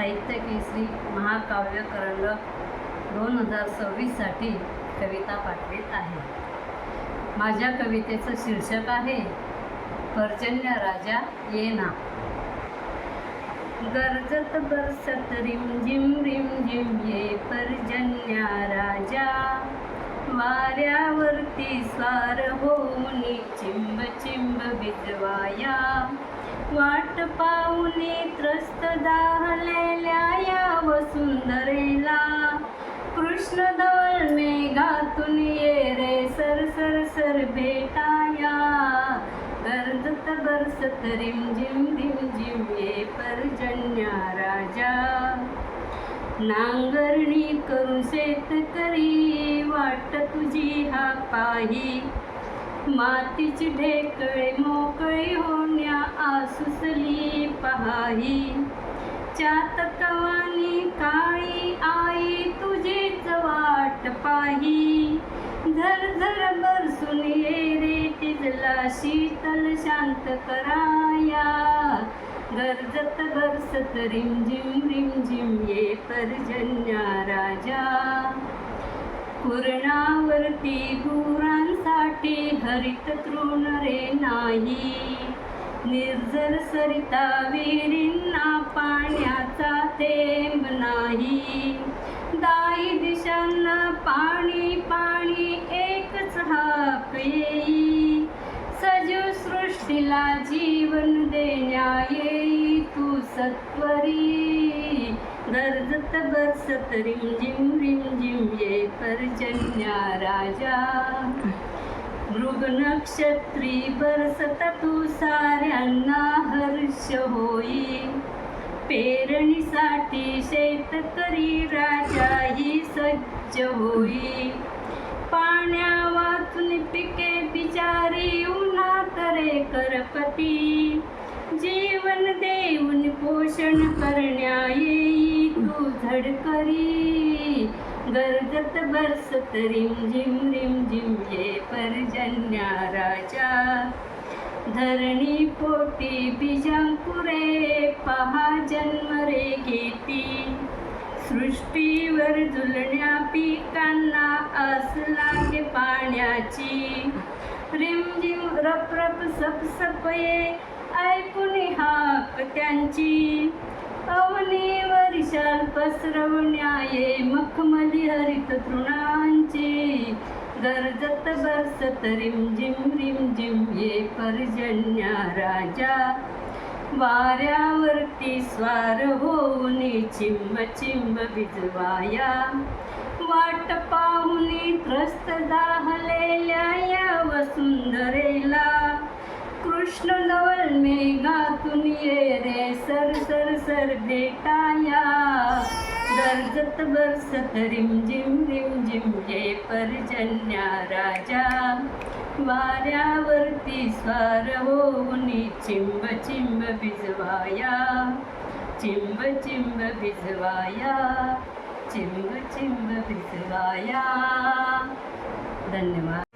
साहित्य केसरी महाकाव्य करंडक 2026साठी कविता पाठवित आहे। माझ्या कवितेचं शीर्षक आहे पर्जन्य राजा येना। गरजत बरसत रिमझिम रिमझिम ये पर्जन्या राजा, वाऱ्यावरती स्वार होऊनी चिंब चिंब भिजवाया। वाट पाहुनी त्रस्त दाहलेल्या या वसुंधरेला, कृष्ण धवल मेघातून ये रे सर सर सर भेटाया। गरजत बरसत रिमझिम रिमझिम ये पर्जन्या राजा, नांगरणी करून शेतकरी वाट तुझी हा पाही। मातीची ढेकळे मोकळी होण्या आसुसली पहाही। चातकवानी काळी आई तुझीच वाट पाही। झर झर बरसून ये रे तिजला शीतल शांत कराया। गरजत बरसत रिमझिम रिमझिम ये पर्जन्या राजा, पूर्णावरती गुरांसाठी हरित तृण रे नाही। निर्जर सरिता विहिरींना पाण्याचा थेंब नाही। दाही दिशांना पाणी पाणी एकच हाक येई। सजीव सृष्टीला जीवन देण्या येई तू सत्वरी। गरजत बरसत रिमझिम रिमझिम ये पर्जन्या राजा, मृग नक्षत्री बरसत तू साऱ्यांना हर्ष होई। पेरणीसाठी शेतकरी राजाही सज्ज होई। पाण्या वाचून पिके बिचारी उन्हात रे करपती। जीवन देऊन पोषण करण्या येई तू झडकरी। गरजत बरसत रिमझिम रिमझिम ये पर्जन्या राजा, धरणी पोटी बीजांकुरे पहा जन्म रे घेती। सृष्टीवर झुलण्या पिकांना आस लागे पाण्याची। रिमझिम रपरप सपसपये ऐकून हाक त्यांची। अवनीवर शाल पसरवण्या ये मखमली हरित तृणांची। गरजत बरसत रिमझिम रिमझिम ये पर्जन्या राजा, वाऱ्यावरती स्वार होऊनी चिंब चिंब भिजवाया। वाट पाहुनी त्रस्त दाहलेल्या या वसुंधरेला, कृष्ण धवल मेघातून ये रे सर सर सर भेटाया। गरजत बरसत रिमझिम रिमझिम ये पर्जन्या राजा, वाऱ्यावरती स्वार होऊनी चिंब चिंब भिजवाया। चिंब चिंब भिजवाया, चिंब चिंब भिजवाया। धन्यवाद।